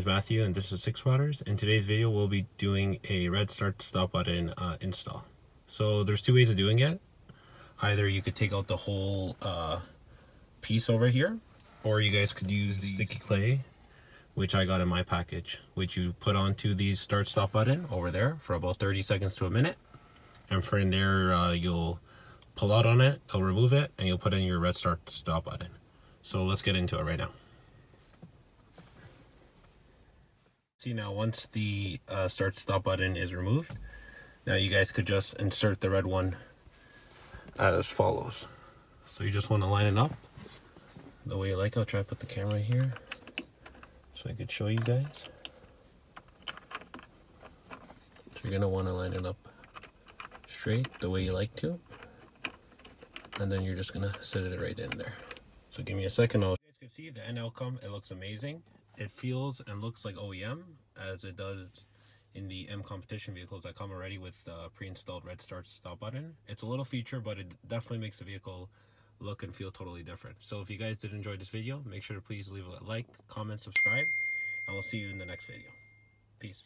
is Matthew and this is Six Waters. In today's video we'll be doing a red start stop button install. So there's two ways of doing it. Either you could take out the whole piece over here, or you guys could use the sticky clay, which I got in my package, which you put onto the start stop button over there for about 30 seconds to a minute, and from there you'll pull out on it, it'll remove it, and you'll put in your red start stop button. So let's get into it right now. See, now once the start stop button is removed, now you guys could just insert the red one as follows. So you just want to line it up the way you like. I'll try to put the camera here so I could show you guys. So you're going to want to line it up straight the way you like to, and then you're just going to set it right in there. So give me a second. You guys can see the end outcome. It looks amazing. It feels and looks like OEM, as it does in the M competition vehicles that come already with the pre-installed red start stop button. It's a little feature, but it definitely makes the vehicle look and feel totally different. So if you guys did enjoy this video, make sure to please leave a like, comment, subscribe, and we'll see you in the next video. Peace.